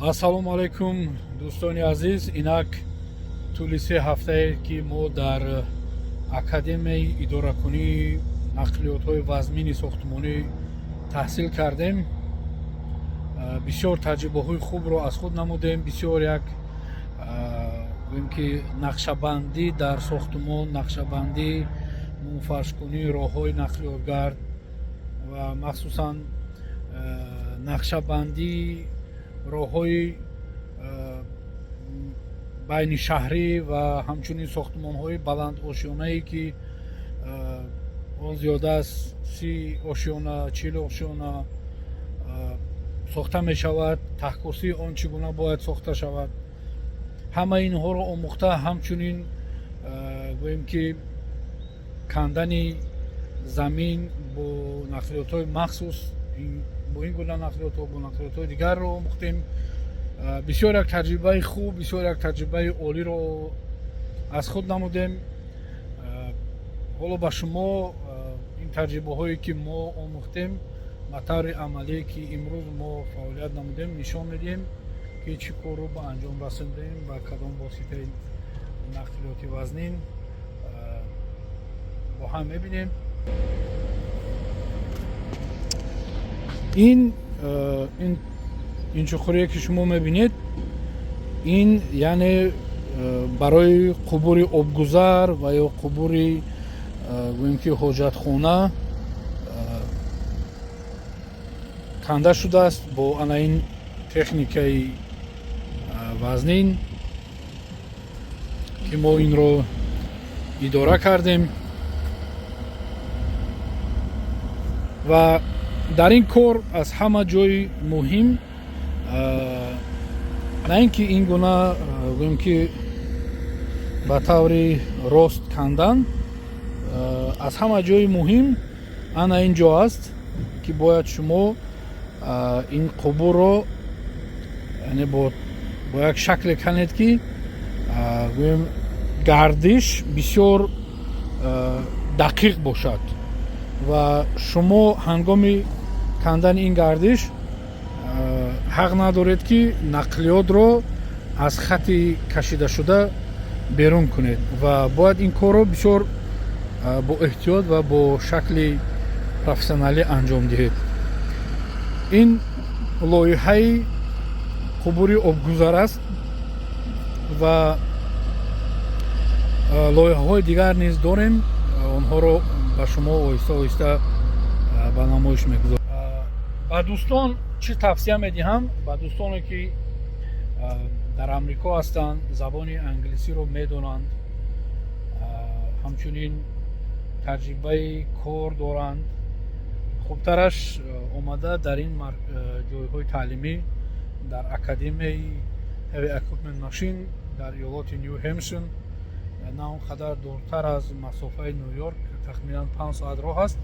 ассалому алайкум дӯстони азиз. Инак тӯли 3 ҳафтае ки мо дар академияи идоракунии нақлиётҳои вазмини сохтмонӣ таҳсил кардем. Бисёр таҷрибаҳои хубро аз худ намудем. Бисёр як гӯем ки нақшабандӣ дар сохтмон, нақшабандӣ мунфаршкунии роҳҳои нақлиётгард ва махсусан нақшабандӣ роҳҳои байни шаҳрӣ ва ҳамчунин сохтмонҳои баландошёнае ки он зиёда аз 30 ошёна 40 ошёна сохта мешавад. таҳкосии он чӣ гуна бояд сохта шавад. ҳамаи инҳоро омӯхта, ҳамчунин гӯем ки кандани замин бо нақлиётҳои махсус бо ин гуна нақлиётҳо бо нақлиётҳои дигарро омӯхтем. бисёр як таҷрибаи хуб, бисёр як таҷрибаи олиро аз худ намудем. ҳоло ба шумо ин таҷрибаҳое ки мо омӯхтем ба таври амалӣ ки имрӯз мо фаъолият намудем нишон медиҳем ки чӣ корро ба анҷом расондем, ба кадом воситаи нақлиёти вазнин бо ҳам мебинем. ин чуқурие ки шумо мебинед, ин яъне барои қубури обгузар ва ё қубури гӯем ки ҳоҷатхона канда шудааст бо ана ин техникаи вазнин ки мо инро идора кардем. ва дар ин кор аз ҳама ҷои муҳим на ин ки ин гуна гӯем ки ба таври рост кандан, аз ҳама ҷои муҳим ана ин ҷо аст ки бояд шумо ин қубурро яъне бо як шакле канед ки гӯем гардиш бисёр дақиқ бошад ва шумо ҳангоми кандани ин гардиш ҳақ надоред ки нақлиётро аз хати кашидашуда берун кунед ва бояд ин корро бисёр бо эҳтиёт ва бо шакли профессионалӣ анҷом диҳед. ин лоиҳаи қубури обгузар аст ва лоиҳаҳои дигар низ дорем. онҳоро ба шумо оҳиста оҳиста ба намоиш мегузорам. ба дӯстон чӣ тавсия медиҳам? Ба дӯстоне ки дар амрико ҳастанд, забони англисиро медонанд, ҳамчунин таҷрибаи кор доранд, хубтараш омада дар ин ҷойҳои таълимӣ дар академияи Heavy Equipment Machine дар иёлоти Нью Хемпшир, на он қадар дуртар аз масофаи Нью Йорк, тахминан 5 соат роҳ аст,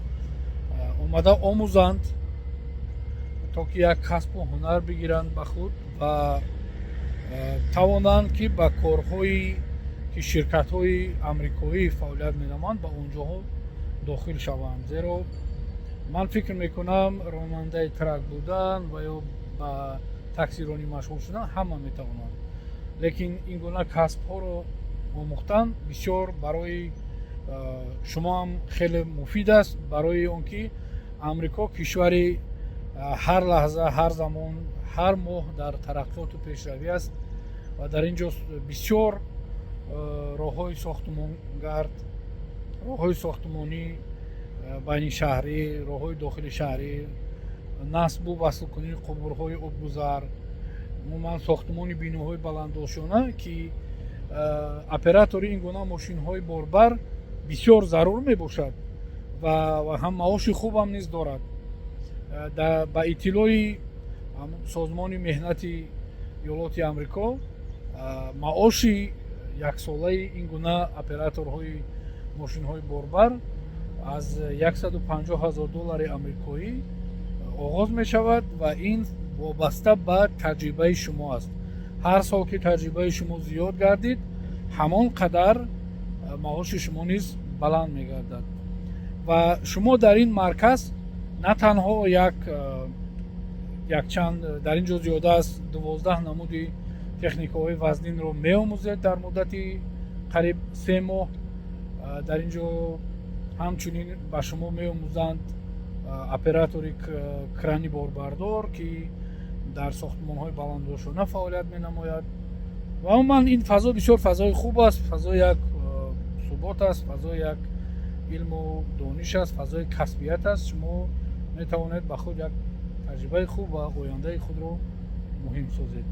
омада омӯзанд то ки як касбу ҳунар бигиранд ба худ ва тавонанд ки ба корҳои ки ширкатҳои амрикоӣ фаъолият менамоянд ба онҷоҳо дохил шаванд. зеро ман фикр мекунам ронандаи трак будан ва ё ба таксиронӣ машғул шудан ҳама метавонанд, лекин ин гуна касбҳоро омӯхтан бисёр барои шумо ҳам хеле муфид аст, барои он ки амрико кишвари ҳар лаҳза, ҳар замон, ҳар моҳ дар тараққиёту пешравӣ аст ва дар ин ҷо бисёр роҳҳои сохтмонгард, роҳҳои сохтмонӣ байни шаҳрӣ, роҳҳои дохили шаҳрӣ, насбу васлкунии қубурҳои обгузар, умуман сохтмони биноҳои баландошона ки оператори ин гуна мошинҳои борбар бисёр зарур мебошад ва ҳам маоши хубам низ дорад. ба иттилои созмони меҳнати иёлоти амрико, маоши яксолаи ин гуна операторҳои мошинҳои борбар аз $150,000 амрикоӣ оғоз мешавад ва ин вобаста ба таҷрибаи шумо аст. ҳар сол ки таҷрибаи шумо зиёд гардид, ҳамон қадар маоши шумо низ баланд мегардад. ва шумо дар ин марказ на танҳо як якчанд дар ин ҷо зиёда аз 12 намуди техникаҳои вазнинро меомӯзед дар муддати қариб 3 моҳ. дар ин ҷо ҳамчунин ба шумо меомӯзанд оператори крани борбардор, ки дар сохтмонҳои баландошона фаъолият менамояд. ва умуман ин фазо бисёр фазои хуб аст, фазои як субот аст, фазои як илму дониш аст, фазои касбият аст. шумо метавонед ба худ як таҷрибаи хуб ва ояндаи худро муҳим созед.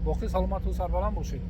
боқӣ саломату сарбаланд бошед.